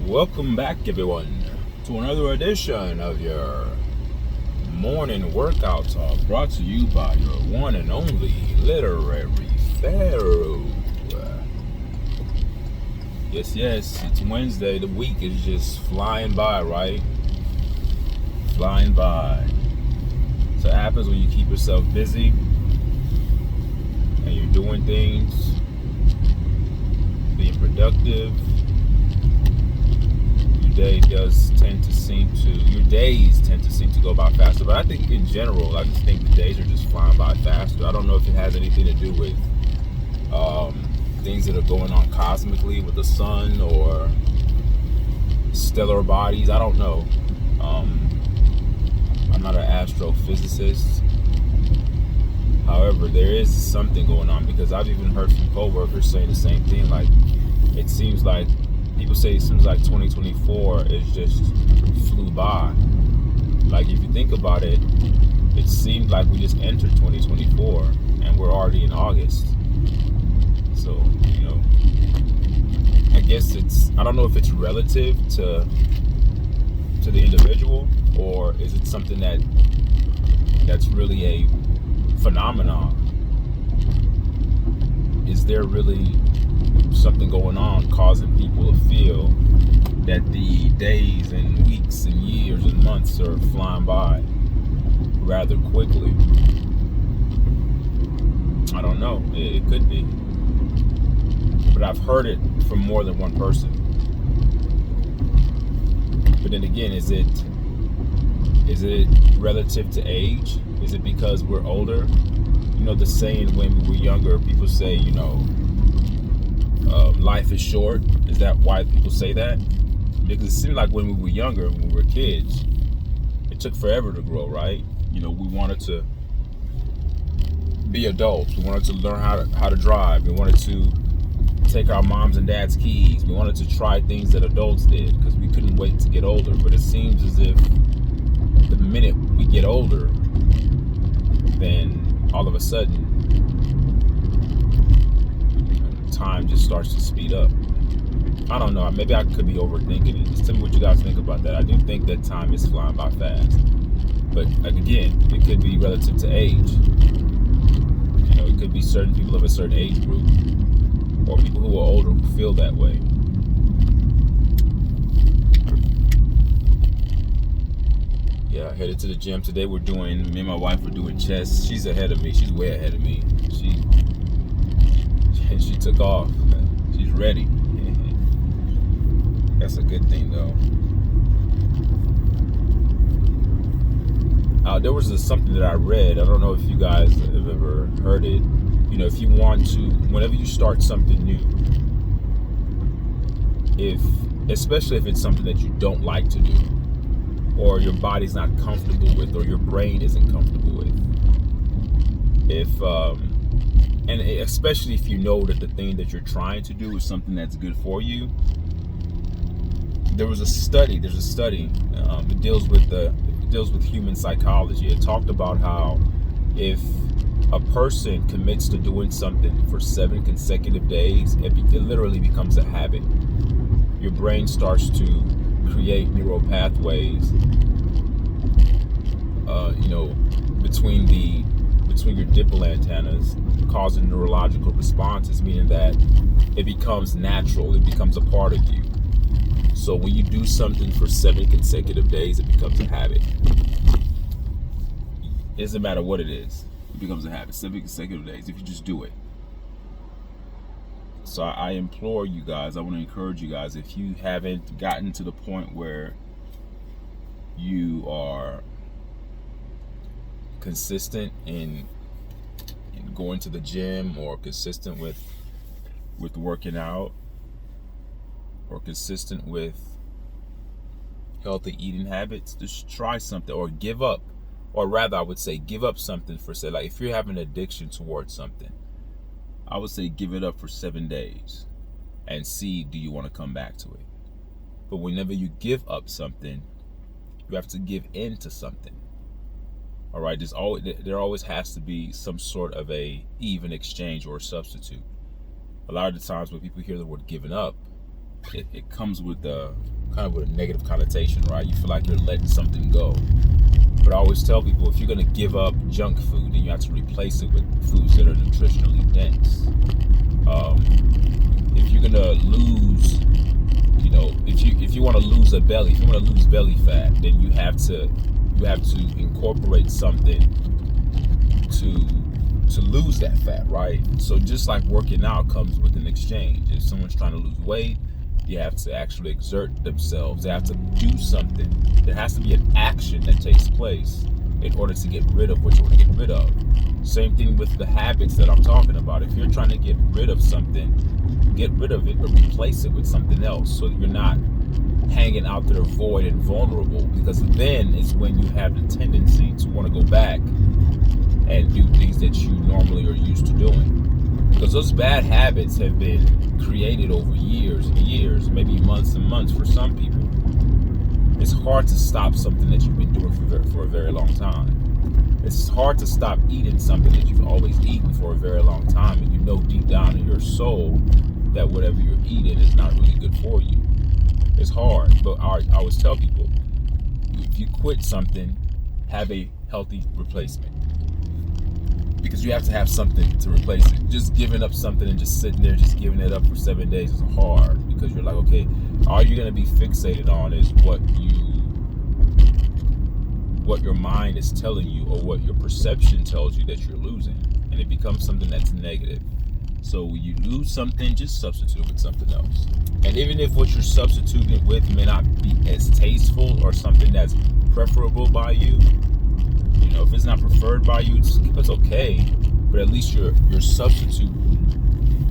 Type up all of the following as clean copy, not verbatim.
Welcome back, everyone, to another edition of your morning workout talk brought to you by your one and only Literary Pharaoh. Yes, it's Wednesday. The week is just flying by, right? Flying by. So it happens when you keep yourself busy and you're doing things, being productive. Your days tend to seem to go by faster, but I think in general, I just think the days are just flying by faster. I don't know if it has anything to do with things that are going on cosmically with the sun or stellar bodies. I don't know. I'm not an astrophysicist. However, there is something going on, because I've even heard some coworkers saying the same thing. Like, it seems like people say it seems like 2024 is just flew by. Like, if you think about it, it seemed like we just entered 2024 and we're already in August. So, I guess I don't know if it's relative to the individual, or is it something that's really a phenomenon? Is there really something going on causing people to feel that the days and weeks and years and months are flying by rather quickly? I don't know. It could be. But I've heard it from more than one person. But then again, is it relative to age? Is it because we're older? The saying, when we were younger, people say, life is short. Is that why people say that? Because it seemed like when we were younger, when we were kids, it took forever to grow, right? We wanted to be adults. We wanted to learn how to drive. We wanted to take our moms and dad's keys. We wanted to try things that adults did because we couldn't wait to get older. But it seems as if the minute we get older, then all of a sudden time just starts to speed up. I don't know. Maybe I could be overthinking it. Just tell me what you guys think about that. I do think that time is flying by fast. But again, it could be relative to age. It could be certain people of a certain age group, or people who are older who feel that way. Yeah, headed to the gym today. Me and my wife were doing chest. She's ahead of me. She's way ahead of me. She took off. She's ready. That's a good thing, though. There was something that I read. I don't know if you guys have ever heard it. If you want to, whenever you start something new, especially if it's something that you don't like to do, or your body's not comfortable with, or your brain isn't comfortable with, and especially if you know that the thing that you're trying to do is something that's good for you. There's a study that deals with human psychology. It talked about how if a person commits to doing something for 7 consecutive days, it literally becomes a habit. Your brain starts to create neural pathways, between your dimple antennas, causing neurological responses, meaning that it becomes natural. It becomes a part of you. So when you do something for 7 consecutive days, it becomes a habit. It doesn't matter what it is. It becomes a habit. 7 consecutive days, if you just do it. So I implore you guys, I want to encourage you guys, if you haven't gotten to the point where you are consistent in going to the gym, or consistent with working out, or consistent with healthy eating habits, just try something, or give up. Or rather, I would say give up something for, say, like if you're having an addiction towards something, I would say give it up for 7 days and see, do you want to come back to it? But whenever you give up something, you have to give in to something. All right, there always has to be some sort of a even exchange or a substitute. A lot of the times when people hear the word giving up, it comes with kind of with a negative connotation, right? You feel like you're letting something go. But I always tell people, if you're going to give up junk food, then you have to replace it with foods that are nutritionally dense. If you're going to lose, if you want to lose a belly, if you want to lose belly fat, then you have to incorporate something to lose that fat, right? So just like working out comes with an exchange. If someone's trying to lose weight, you have to actually exert themselves. They have to do something. There has to be an action that takes place in order to get rid of what you want to get rid of. Same thing with the habits that I'm talking about. If you're trying to get rid of something, get rid of it, but replace it with something else so that you're not hanging out there void and vulnerable, because then is when you have the tendency to want to go back and do things that you normally are used to doing. Because those bad habits have been created over years and years, maybe months and months for some people. It's hard to stop something that you've been doing for a very long time. It's hard to stop eating something that you've always eaten for a very long time, and you know deep down in your soul that whatever you're eating is not really good for you. It's hard, but I always tell people, if you quit something, have a healthy replacement. Because you have to have something to replace it. Just giving up something and just sitting there, just giving it up for 7 days is hard. Because you're like, okay, all you're going to be fixated on is what your mind is telling you, or what your perception tells you that you're losing. And it becomes something that's negative. So when you lose something, just substitute with something else. And even if what you're substituting with may not be as tasteful or something that's preferable by you, if it's not preferred by you, it's okay. But at least you're substituting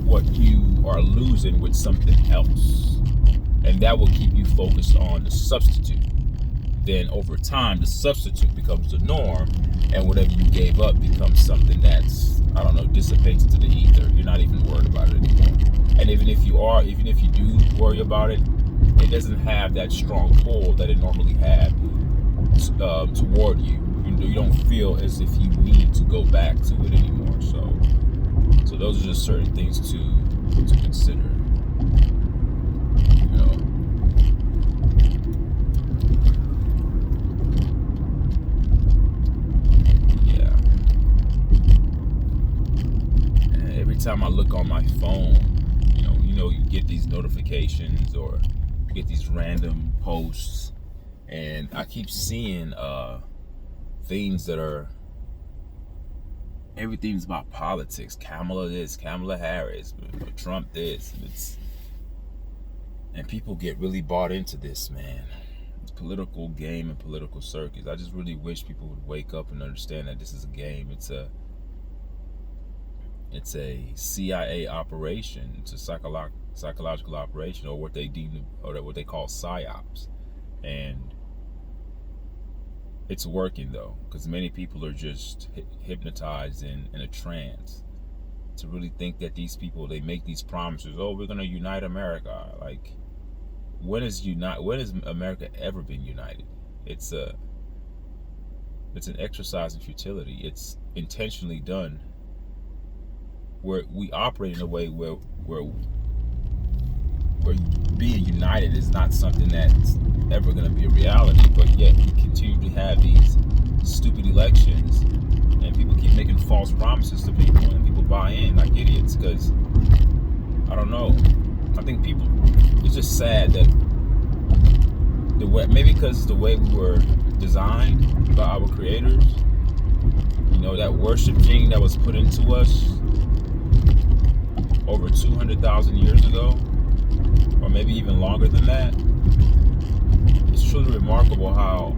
what you are losing with something else. And that will keep you focused on the substitute. Then over time, the substitute becomes the norm, and whatever you gave up becomes something that's, dissipates into the ether. You're not even worried about it anymore. And even if you do worry about it, it doesn't have that strong pull that it normally had toward you. You don't feel as if you need to go back to it anymore. So those are just certain things to consider. Yeah. And every time I look on my phone, you get these notifications or you get these random posts, and I keep seeing things that are, everything's about politics. Kamala this, Kamala Harris, Trump this, and people get really bought into this, man. It's political game and political circus. I just really wish people would wake up and understand that this is a game. It's a CIA operation. It's a psychological operation, or what they call psyops, and it's working though, because many people are just hypnotized in a trance to really think that these people, they make these promises. Oh, we're gonna unite America. Like, when has America ever been united? It's an exercise in futility. It's intentionally done, where we operate in a way where being united is not something that's ever going to be a reality, but yet we continue to have these stupid elections, and people keep making false promises to people, and people buy in like idiots. Because I don't know, I think it's just sad that maybe because the way we were designed by our creators, that worship gene that was put into us over 200,000 years ago, or maybe even longer than that. It's truly remarkable how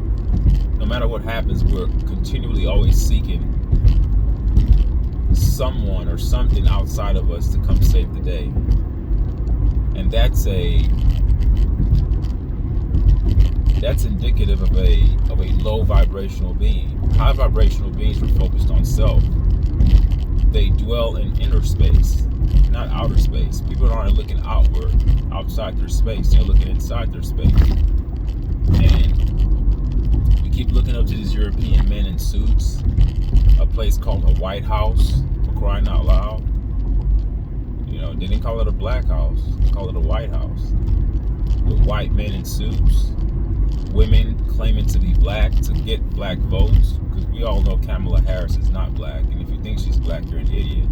no matter what happens, we're continually always seeking someone or something outside of us to come save the day. And that's indicative of a low vibrational being. High vibrational beings are focused on self. They dwell in inner space, not outer space. People aren't looking outward, outside their space. They're looking inside their space. And we keep looking up to these European men in suits, a place called the White House, for crying out loud. They didn't call it a black house, they call it a White House. With white white men in suits, women claiming to be black to get black votes, because we all know Kamala Harris is not black, and if you think she's black, you're an idiot.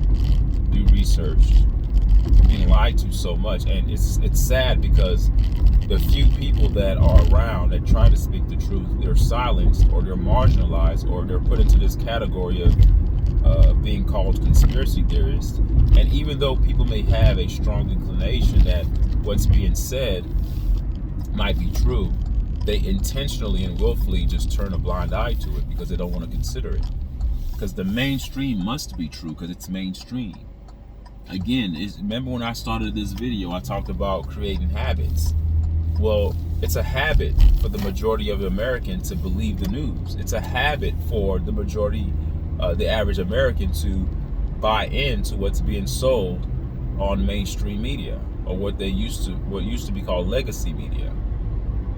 Do research. You're being lied to so much, and it's sad because the few people that are around that try to speak the truth, they're silenced, or they're marginalized, or they're put into this category of being called conspiracy theorists. And even though people may have a strong inclination that what's being said might be true, they intentionally and willfully just turn a blind eye to it because they don't want to consider it. Because the mainstream must be true because it's mainstream. Again, remember when I started this video, I talked about creating habits. Well, it's a habit for the majority of Americans to believe the news. It's a habit for the majority, the average American, to buy into what's being sold on mainstream media, or what used to be called legacy media.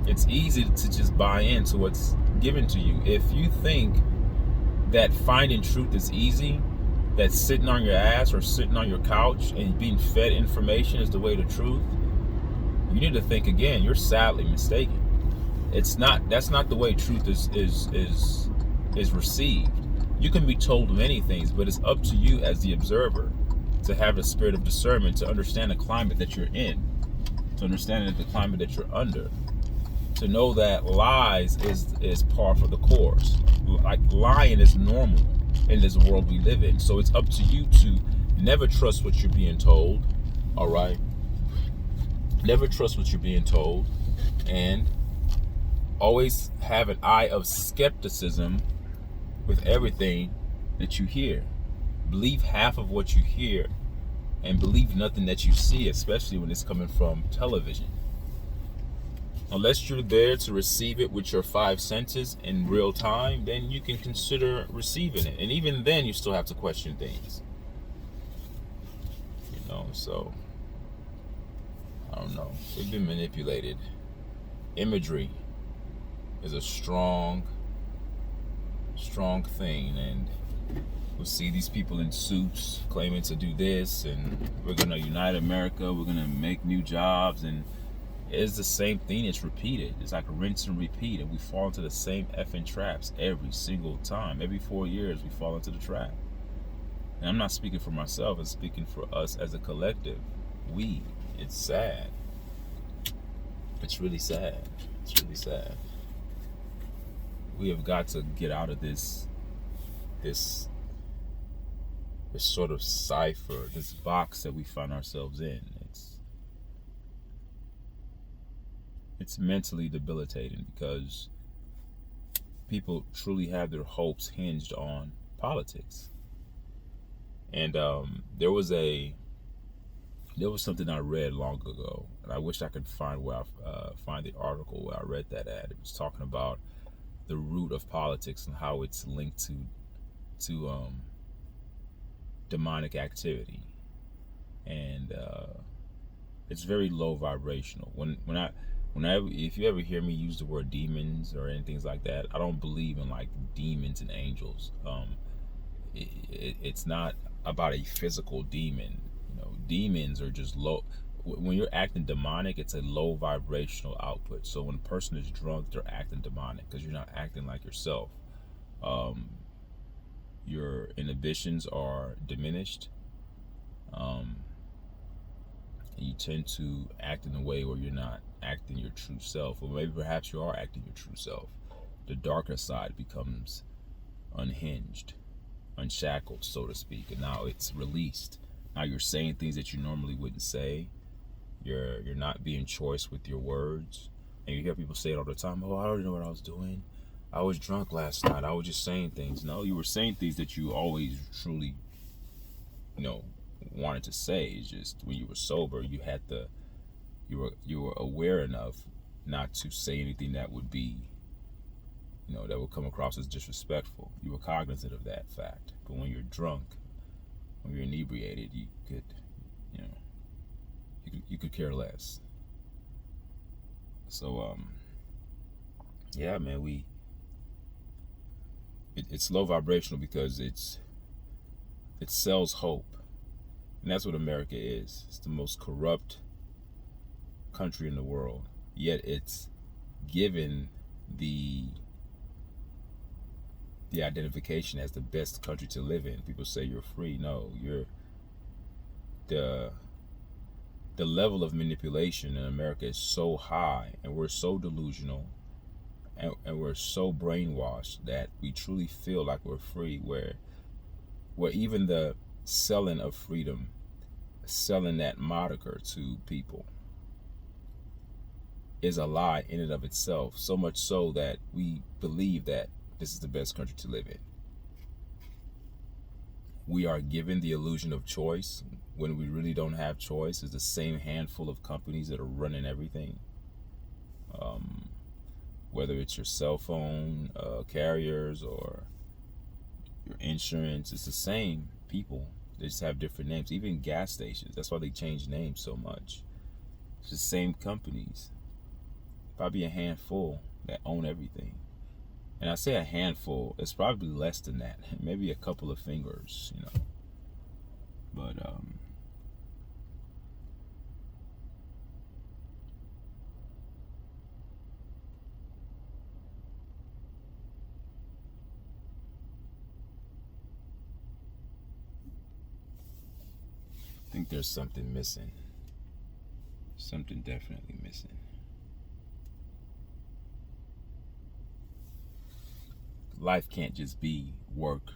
It's easy to just buy into what's given to you. If you think that finding truth is easy, that sitting on your ass or sitting on your couch and being fed information is the way to truth, you need to think again. You're sadly mistaken. It's not. That's not the way truth is received. You can be told many things, but it's up to you as the observer to have the spirit of discernment, to understand the climate that you're in, to understand the climate that you're under, to know that lies is par for the course. Like, lying is normal in this world we live in. So it's up to you to never trust what you're being told. All right. Never trust what you're being told, and always have an eye of skepticism with everything that you hear. Believe half of what you hear and believe nothing that you see, especially when it's coming from television. Unless you're there to receive it with your 5 senses in real time, then you can consider receiving it. And even then, you still have to question things. So I don't know. We've been manipulated. Imagery is a strong thing, and we'll see these people in suits claiming to do this, and we're gonna unite America, we're gonna make new jobs, and it's the same thing. It's repeated. It's like a rinse and repeat, and we fall into the same effing traps every single time. Every 4 years, we fall into the trap. And I'm not speaking for myself. I'm speaking for us as a collective. It's sad. It's really sad. It's really sad. We have got to get out of this sort of cipher, this box that we find ourselves in. It's mentally debilitating because people truly have their hopes hinged on politics. And there was something I read long ago, and I wish I could find find the article where I read that at. It was talking about the root of politics and how it's linked to demonic activity, and it's very low vibrational. If you ever hear me use the word demons or anything like that, I don't believe in like demons and angels. It's not about a physical demon. Demons are just low. When you're acting demonic, it's a low vibrational output. So when a person is drunk, they're acting demonic because you're not acting like yourself. Your inhibitions are diminished. You tend to act in a way where you're not acting your true self, or maybe perhaps you are acting your true self. The darker side becomes unhinged, unshackled, so to speak, and now it's released. Now you're saying things that you normally wouldn't say. You're not being choice with your words. And you hear people say it all the time. Oh, I already know what I was doing. I was drunk last night. I was just saying things. No, you were saying things that you always truly, wanted to say. It's just when you were sober, you were aware enough not to say anything that would be, that would come across as disrespectful. You were cognizant of that fact. But when you're drunk, when you're inebriated, you could care less. So yeah, man, it's low vibrational because it sells hope, and that's what America is. It's the most corrupt country in the world, yet it's given the identification as the best country to live in. People say you're free. No, you're the level of manipulation in America is so high, and we're so delusional, and we're so brainwashed that we truly feel like we're free, where even the selling of freedom, selling that moniker to people, is a lie in and of itself, so much so that we believe that this is the best country to live in. We are given the illusion of choice when we really don't have choice. It's the same handful of companies that are running everything. Whether it's your cell phone carriers or your insurance, it's the same people. They just have different names. Even gas stations, that's why they change names so much. It's the same companies. Probably a handful that own everything. And I say a handful, it's probably less than that. Maybe a couple of fingers, you know. But I think there's something missing. Something definitely missing. Life can't just be work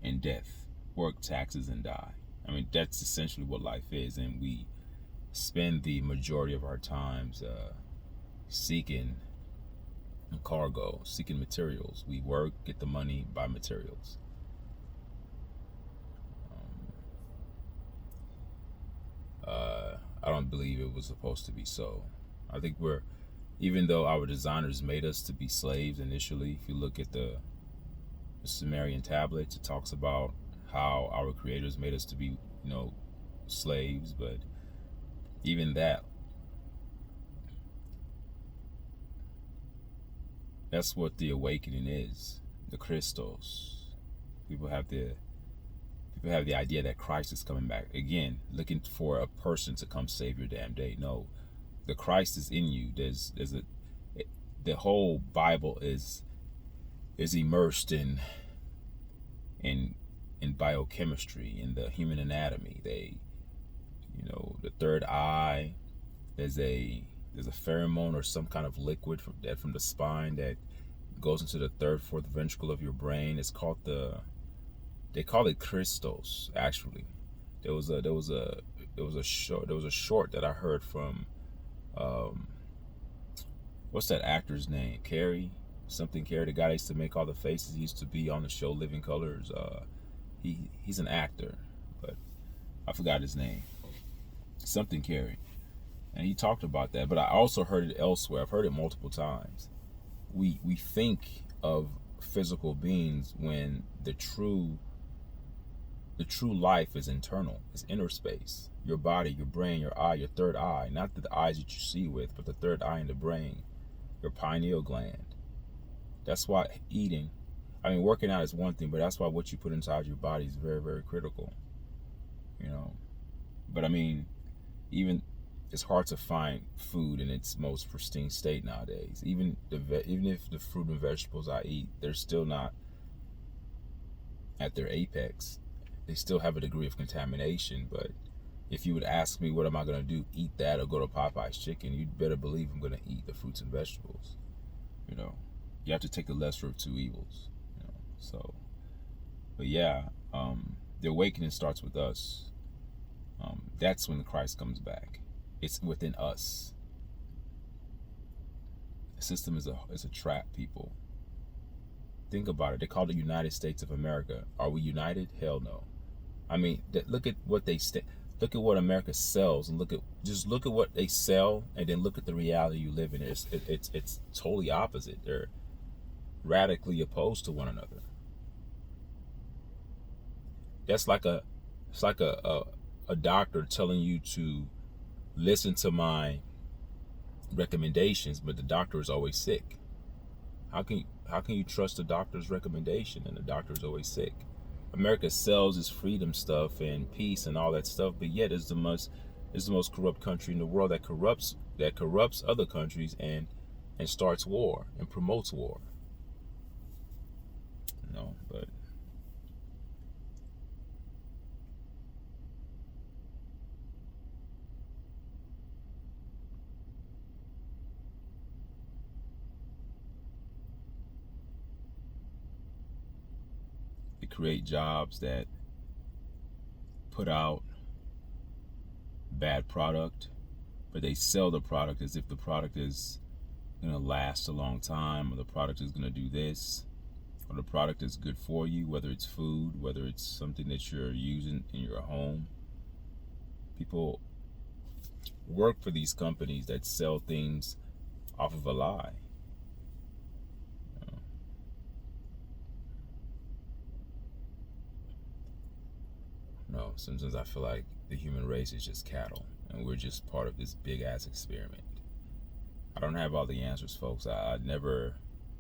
and death, work, taxes, and die. I mean, that's essentially what life is, and we spend the majority of our times seeking cargo, seeking materials. We work, get the money, buy materials. I don't believe it was supposed to be so. I think even though our designers made us to be slaves initially, if you look at the Sumerian tablets, it talks about how our creators made us to be, slaves. But even that's what the awakening is, the Christos. People have the idea that Christ is coming back again, looking for a person to come save your damn day. No, the Christ is in you. The whole Bible is immersed in biochemistry, in the human anatomy. The third eye. There's a pheromone or some kind of liquid from the spine that goes into the third, fourth ventricle of your brain. It's called they call it Christos. Actually, there was a short that I heard from what's that actor's name? Carey, the guy that used to make all the faces. He used to be on the show Living Colors. He's an actor, but I forgot his name. Something Carey, and he talked about that. But I also heard it elsewhere. I've heard it multiple times. We think of physical beings when the true life is internal. It's inner space. Your body, your brain, your eye, your third eye. Not the eyes that you see with, but the third eye in the brain. Your pineal gland. That's why working out is one thing, but that's why what you put inside your body is very, very critical. But even it's hard to find food in its most pristine state nowadays. Even if the fruit and vegetables I eat, they're still not at their apex. They still have a degree of contamination. But if you would ask me, what am I going to do? Eat that or go to Popeye's Chicken? You'd better believe I'm going to eat the fruits and vegetables. You have to take the lesser of two evils. But yeah, the awakening starts with us. That's when Christ comes back. It's within us. The system is a trap, people. Think about it. They call it the United States of America. Are we united? Hell no. Look at what look at what America sells, and look at what they sell, and then look at the reality you live in. It's totally opposite. They're radically opposed to one another. It's like a doctor telling you to listen to my recommendations, but the doctor is always sick. How can you trust the doctor's recommendation and the doctor is always sick? America sells its freedom stuff and peace and all that stuff, but yet it's the most It's the most corrupt country in the world that corrupts other countries and starts war and promotes war. But they create jobs that put out bad product, but they sell the product as if the product is going to last a long time, or the product is going to do this, or the product is good for you, whether it's food, whether it's something that you're using in your home. People work for these companies that sell things off of a lie. No, sometimes I feel like the human race is just cattle, and we're just part of this big ass experiment. I don't have all the answers, folks. I never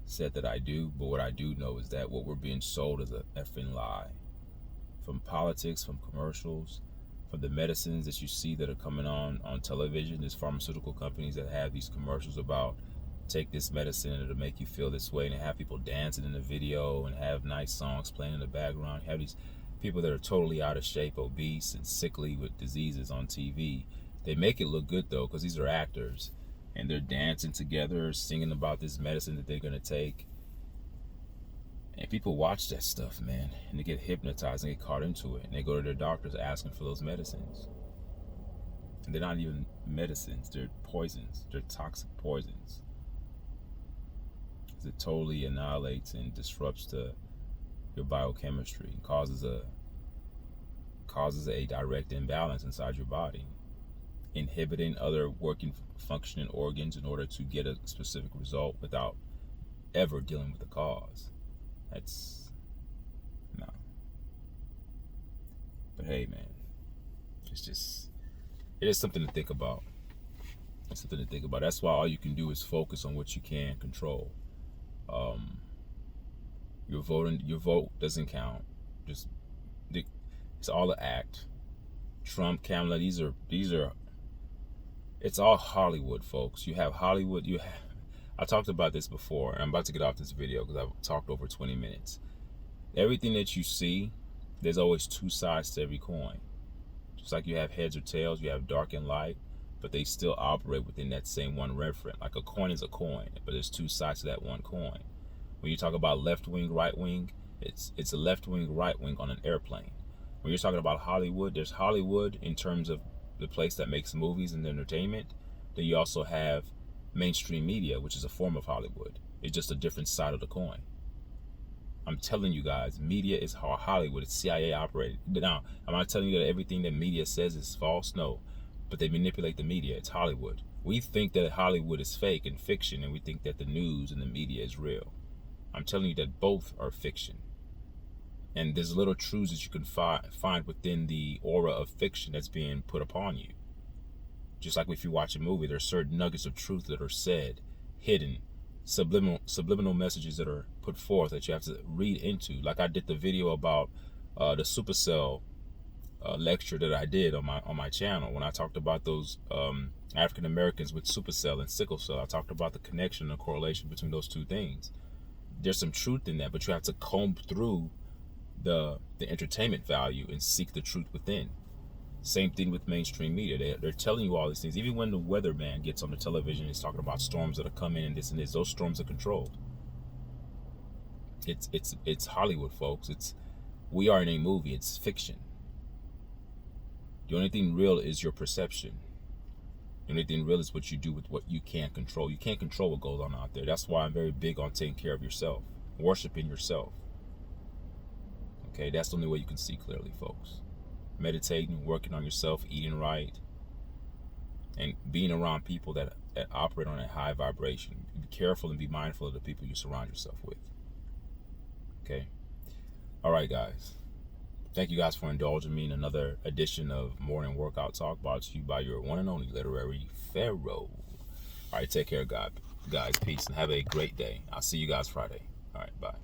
said that I do, but what I do know is that what we're being sold is a effing lie. From politics, from commercials, from the medicines that you see that are coming on television. There's pharmaceutical companies that have these commercials about take this medicine and it'll make you feel this way, and they have people dancing in the video and have nice songs playing in the background. You have these people that are totally out of shape, obese and sickly with diseases on TV. They make it look good though, because these are actors, and they're dancing together, singing about this medicine that they're gonna take. And people watch that stuff, man, and they get hypnotized and get caught into it, and they go to their doctors asking for those medicines. And they're not even medicines, they're poisons, they're toxic poisons. It totally annihilates and disrupts your biochemistry and causes a direct imbalance inside your body, inhibiting other working, functioning organs in order to get a specific result without ever dealing with the cause. That's no. But hey, man, it is something to think about. It's something to think about. That's why all you can do is focus on what you can control. Your vote doesn't count. It's all an act. Trump, Kamala, these are. It's all Hollywood, folks. You have Hollywood. I talked about this before, and I'm about to get off this video because I've talked over 20 minutes. Everything that you see, there's always two sides to every coin. Just like you have heads or tails, you have dark and light, but they still operate within that same one referent. Like a coin is a coin, but there's two sides to that one coin. When you talk about left wing, right wing, it's a left wing, right wing on an airplane. When you're talking about Hollywood, there's Hollywood in terms of the place that makes movies and entertainment. Then you also have mainstream media, which is a form of Hollywood. It's just a different side of the coin. I'm telling you guys, media is Hollywood. It's CIA operated. Now, I'm not telling you that everything that media says is false. No, but they manipulate the media. It's Hollywood. We think that Hollywood is fake and fiction, and we think that the news and the media is real. I'm telling you that both are fiction. And there's little truths that you can find within the aura of fiction that's being put upon you. Just like if you watch a movie, there's certain nuggets of truth that are said, hidden, subliminal messages that are put forth that you have to read into. Like I did the video about the Supercell lecture that I did on my channel when I talked about those African Americans with Supercell and sickle cell. I talked about the connection and the correlation between those two things. There's some truth in that, but you have to comb through the entertainment value and seek the truth within. Same thing with mainstream media. They're telling you all these things. Even when the weatherman gets on the television and is talking about storms that are coming and this and this, those storms are controlled. It's Hollywood, folks. We are in a movie. It's fiction. The only thing real is your perception. The only thing real is what you do with what you can't control. You can't control what goes on out there. That's why I'm very big on taking care of yourself, worshiping yourself. Okay, that's the only way you can see clearly, folks. Meditating, working on yourself, eating right, and being around people that operate on a high vibration. Be careful and be mindful of the people you surround yourself with. Okay? All right, guys. Thank you guys for indulging me in another edition of Morning Workout Talk, brought to you by your one and only literary Pharaoh. All right, take care, guys. Peace, and have a great day. I'll see you guys Friday. All right, bye.